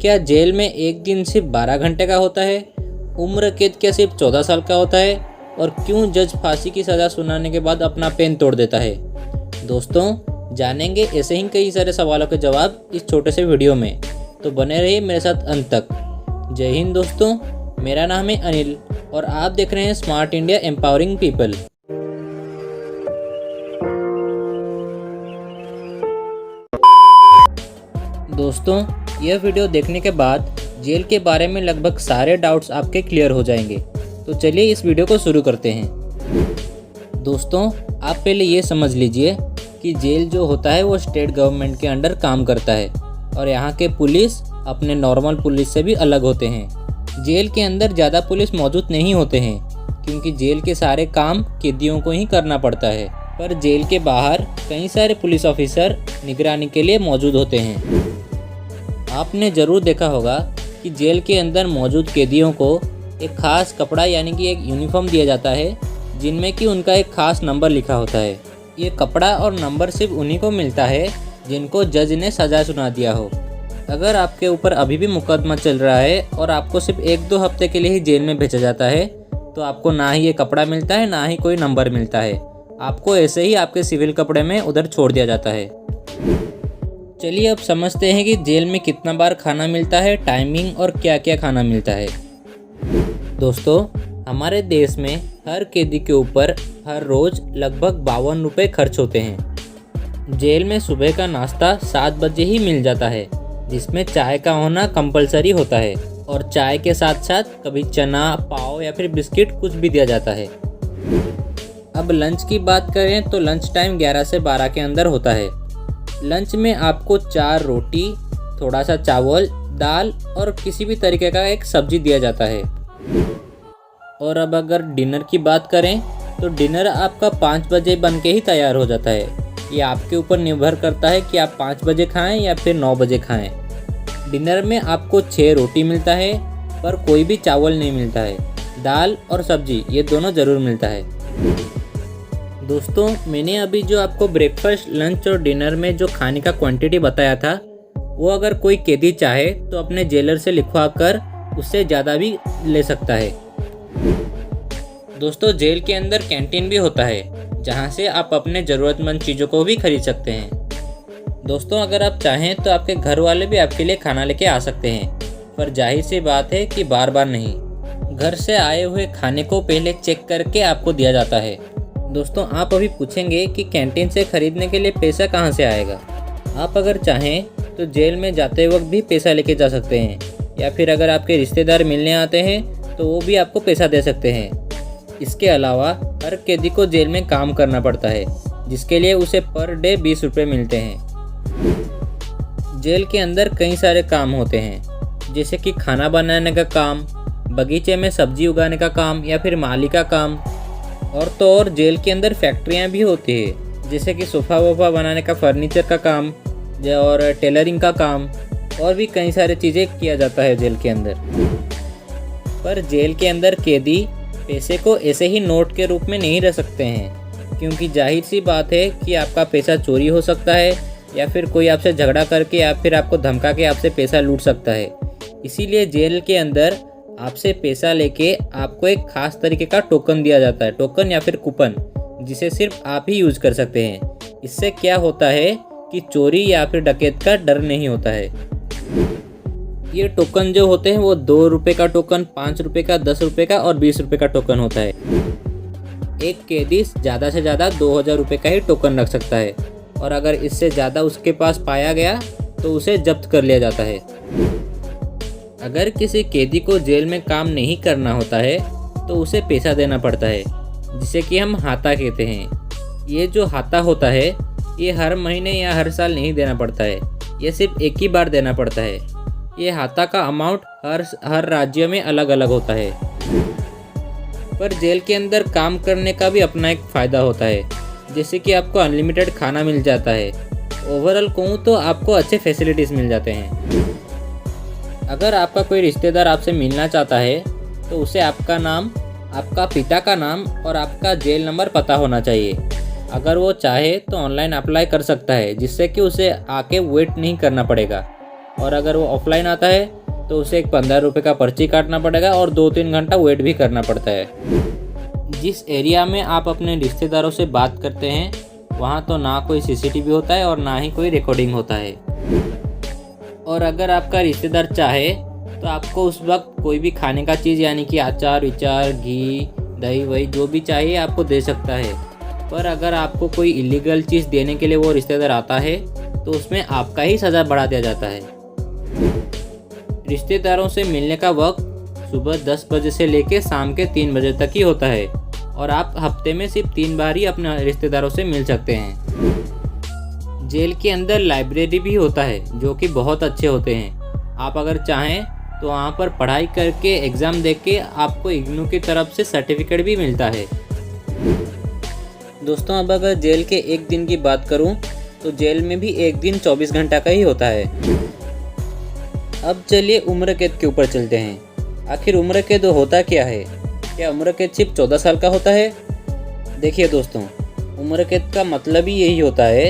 क्या जेल में एक दिन सिर्फ 12 घंटे का होता है? उम्र कैद क्या सिर्फ 14 साल का होता है? और क्यों जज फांसी की सज़ा सुनाने के बाद अपना पेन तोड़ देता है? दोस्तों, जानेंगे ऐसे ही कई सारे सवालों के जवाब इस छोटे से वीडियो में, तो बने रहिए मेरे साथ अंत तक। जय हिंद दोस्तों, मेरा नाम है अनिल और आप देख रहे हैं स्मार्ट इंडिया एम्पावरिंग पीपल। दोस्तों, यह वीडियो देखने के बाद जेल के बारे में लगभग सारे डाउट्स आपके क्लियर हो जाएंगे। तो चलिए इस वीडियो को शुरू करते हैं। दोस्तों, आप पहले ये समझ लीजिए कि जेल जो होता है वो स्टेट गवर्नमेंट के अंडर काम करता है और यहाँ के पुलिस अपने नॉर्मल पुलिस से भी अलग होते हैं। जेल के अंदर ज़्यादा पुलिस मौजूद नहीं होते हैं क्योंकि जेल के सारे काम कैदियों को ही करना पड़ता है, पर जेल के बाहर कई सारे पुलिस ऑफिसर निगरानी के लिए मौजूद होते हैं। आपने ज़रूर देखा होगा कि जेल के अंदर मौजूद कैदियों को एक खास कपड़ा यानी कि एक यूनिफॉर्म दिया जाता है जिनमें कि उनका एक खास नंबर लिखा होता है। ये कपड़ा और नंबर सिर्फ उन्हीं को मिलता है जिनको जज ने सज़ा सुना दिया हो। अगर आपके ऊपर अभी भी मुकदमा चल रहा है और आपको सिर्फ 1-2 हफ्ते के लिए ही जेल में भेजा जाता है तो आपको ना ही ये कपड़ा मिलता है ना ही कोई नंबर मिलता है। आपको ऐसे ही आपके सिविल कपड़े में उधर छोड़ दिया जाता है। चलिए अब समझते हैं कि जेल में कितना बार खाना मिलता है, टाइमिंग और क्या क्या खाना मिलता है। दोस्तों, हमारे देश में हर कैदी के ऊपर हर रोज़ लगभग 52 रुपये खर्च होते हैं। जेल में सुबह का नाश्ता 7 बजे ही मिल जाता है जिसमें चाय का होना कंपलसरी होता है और चाय के साथ साथ कभी चना, पाव या फिर बिस्किट कुछ भी दिया जाता है। अब लंच की बात करें तो लंच टाइम 11 से 12 के अंदर होता है। लंच में आपको 4 रोटी, थोड़ा सा चावल, दाल और किसी भी तरीके का एक सब्जी दिया जाता है। और अब अगर डिनर की बात करें तो डिनर आपका 5 बजे बन के ही तैयार हो जाता है। ये आपके ऊपर निर्भर करता है कि आप 5 बजे खाएं या फिर 9 बजे खाएं। डिनर में आपको 6 रोटी मिलता है पर कोई भी चावल नहीं मिलता है। दाल और सब्जी ये दोनों ज़रूर मिलता है। दोस्तों, मैंने अभी जो आपको ब्रेकफास्ट, लंच और डिनर में जो खाने का क्वांटिटी बताया था वो अगर कोई कैदी चाहे तो अपने जेलर से लिखवा कर उससे ज़्यादा भी ले सकता है। दोस्तों, जेल के अंदर कैंटीन भी होता है जहां से आप अपने ज़रूरतमंद चीज़ों को भी खरीद सकते हैं। दोस्तों, अगर आप चाहें तो आपके घर वाले भी आपके लिए खाना लेके आ सकते हैं, पर जाहिर सी बात है कि बार बार नहीं। घर से आए हुए खाने को पहले चेक करके आपको दिया जाता है। दोस्तों, आप अभी पूछेंगे कि कैंटीन से खरीदने के लिए पैसा कहाँ से आएगा। आप अगर चाहें तो जेल में जाते वक्त भी पैसा लेके जा सकते हैं या फिर अगर आपके रिश्तेदार मिलने आते हैं तो वो भी आपको पैसा दे सकते हैं। इसके अलावा हर कैदी को जेल में काम करना पड़ता है जिसके लिए उसे पर डे 20 रुपये मिलते हैं। जेल के अंदर कई सारे काम होते हैं जैसे कि खाना बनाने का काम, बगीचे में सब्जी उगाने का काम या फिर माली का काम। और तो और जेल के अंदर फैक्ट्रियाँ भी होती है जैसे कि सोफ़ा वोफ़ा बनाने का, फर्नीचर का काम और टेलरिंग का काम और भी कई सारी चीज़ें किया जाता है जेल के अंदर। पर जेल के अंदर कैदी पैसे को ऐसे ही नोट के रूप में नहीं रख सकते हैं क्योंकि जाहिर सी बात है कि आपका पैसा चोरी हो सकता है या फिर कोई आपसे झगड़ा करके या फिर आपको धमका के आपसे पैसा लूट सकता है। इसीलिए जेल के अंदर आपसे पैसा लेके आपको एक खास तरीके का टोकन दिया जाता है, टोकन या फिर कूपन, जिसे सिर्फ आप ही यूज़ कर सकते हैं। इससे क्या होता है कि चोरी या फिर डकैत का डर नहीं होता है। ये टोकन जो होते हैं वो 2 रुपये का टोकन, 5 रुपये का, 10 रुपये का और 20 रुपये का टोकन होता है। एक कैदी ज़्यादा से ज़्यादा 2000 रुपये का ही टोकन रख सकता है और अगर इससे ज़्यादा उसके पास पाया गया तो उसे जब्त कर लिया जाता है। अगर किसी कैदी को जेल में काम नहीं करना होता है तो उसे पैसा देना पड़ता है जिसे कि हम हाता कहते हैं। ये जो हाता होता है ये हर महीने या हर साल नहीं देना पड़ता है, ये सिर्फ एक ही बार देना पड़ता है। ये हाता का अमाउंट हर राज्य में अलग अलग होता है। पर जेल के अंदर काम करने का भी अपना एक फ़ायदा होता है जैसे कि आपको अनलिमिटेड खाना मिल जाता है। ओवरऑल कहूँ तो आपको अच्छे फैसिलिटीज़ मिल जाते हैं। अगर आपका कोई रिश्तेदार आपसे मिलना चाहता है तो उसे आपका नाम, आपका पिता का नाम और आपका जेल नंबर पता होना चाहिए। अगर वो चाहे तो ऑनलाइन अप्लाई कर सकता है जिससे कि उसे आके वेट नहीं करना पड़ेगा। और अगर वो ऑफलाइन आता है तो उसे एक 15 रुपये का पर्ची काटना पड़ेगा और 2-3 घंटा वेट भी करना पड़ता है। जिस एरिया में आप अपने रिश्तेदारों से बात करते हैं वहाँ तो ना कोई सीसीटीवी होता है और ना ही कोई रिकॉर्डिंग होता है। और अगर आपका रिश्तेदार चाहे तो आपको उस वक्त कोई भी खाने का चीज़ यानी कि अचार विचार, घी, दही वही जो भी चाहिए आपको दे सकता है। पर अगर आपको कोई इलीगल चीज़ देने के लिए वो रिश्तेदार आता है तो उसमें आपका ही सज़ा बढ़ा दिया जाता है। रिश्तेदारों से मिलने का वक्त सुबह 10 बजे से लेकर शाम के 3 बजे तक ही होता है और आप हफ्ते में सिर्फ 3 बार ही अपने रिश्तेदारों से मिल सकते हैं। जेल के अंदर लाइब्रेरी भी होता है जो कि बहुत अच्छे होते हैं। आप अगर चाहें तो वहाँ पर पढ़ाई करके एग्ज़ाम दे के आपको इग्नू की तरफ से सर्टिफिकेट भी मिलता है। दोस्तों अब अगर जेल के एक दिन की बात करूँ तो जेल में भी एक दिन 24 घंटा का ही होता है। अब चलिए उम्र कैद के ऊपर चलते हैं। आखिर उम्र कैद होता क्या है? क्या उम्र कैद सिर्फ 14 साल का होता है? देखिए दोस्तों, उम्र कैद का मतलब ही यही होता है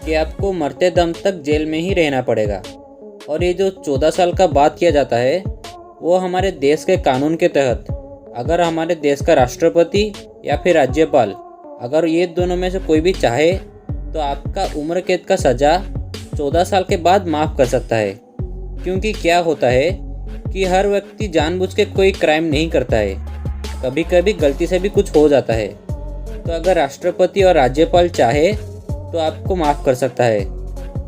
कि आपको मरते दम तक जेल में ही रहना पड़ेगा। और ये जो 14 साल का बात किया जाता है वो हमारे देश के कानून के तहत, अगर हमारे देश का राष्ट्रपति या फिर राज्यपाल अगर ये दोनों में से कोई भी चाहे तो आपका उम्र कैद का सज़ा 14 साल के बाद माफ़ कर सकता है। क्योंकि क्या होता है कि हर व्यक्ति जानबूझ के कोई क्राइम नहीं करता है, कभी कभी गलती से भी कुछ हो जाता है। तो अगर राष्ट्रपति और राज्यपाल चाहे तो आपको माफ़ कर सकता है।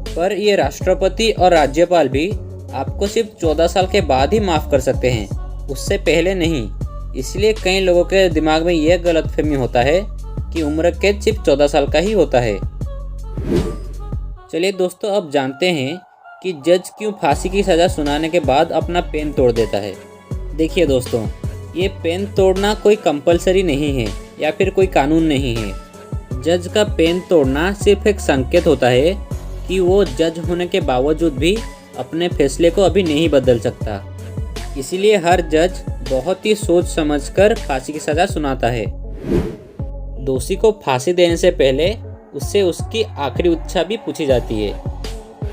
पर ये राष्ट्रपति और राज्यपाल भी आपको सिर्फ 14 साल के बाद ही माफ़ कर सकते हैं, उससे पहले नहीं। इसलिए कई लोगों के दिमाग में यह गलतफहमी होता है कि उम्र कैद सिर्फ 14 साल का ही होता है। चलिए दोस्तों अब जानते हैं कि जज क्यों फांसी की सज़ा सुनाने के बाद अपना पेन तोड़ देता है। देखिए दोस्तों, ये पेन तोड़ना कोई कंपलसरी नहीं है या फिर कोई कानून नहीं है। जज का पेन तोड़ना सिर्फ एक संकेत होता है कि वो जज होने के बावजूद भी अपने फैसले को अभी नहीं बदल सकता। इसीलिए हर जज बहुत ही सोच समझकर फांसी की सज़ा सुनाता है। दोषी को फांसी देने से पहले उससे उसकी आखिरी इच्छा भी पूछी जाती है।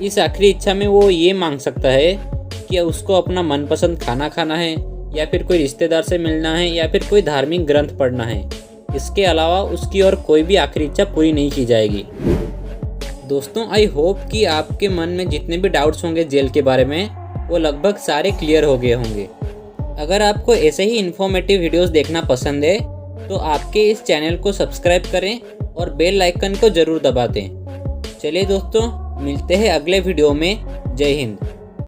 इस आखिरी इच्छा में वो ये मांग सकता है कि उसको अपना मनपसंद खाना खाना है या फिर कोई रिश्तेदार से मिलना है या फिर कोई धार्मिक ग्रंथ पढ़ना है। इसके अलावा उसकी और कोई भी आखिरी इच्छा पूरी नहीं की जाएगी। दोस्तों आई होप कि आपके मन में जितने भी डाउट्स होंगे जेल के बारे में वो लगभग सारे क्लियर हो गए होंगे। अगर आपको ऐसे ही इन्फॉर्मेटिव वीडियोस देखना पसंद है तो आपके इस चैनल को सब्सक्राइब करें और बेल आइकन को ज़रूर दबा दें। चलिए दोस्तों, मिलते हैं अगले वीडियो में। जय हिंद।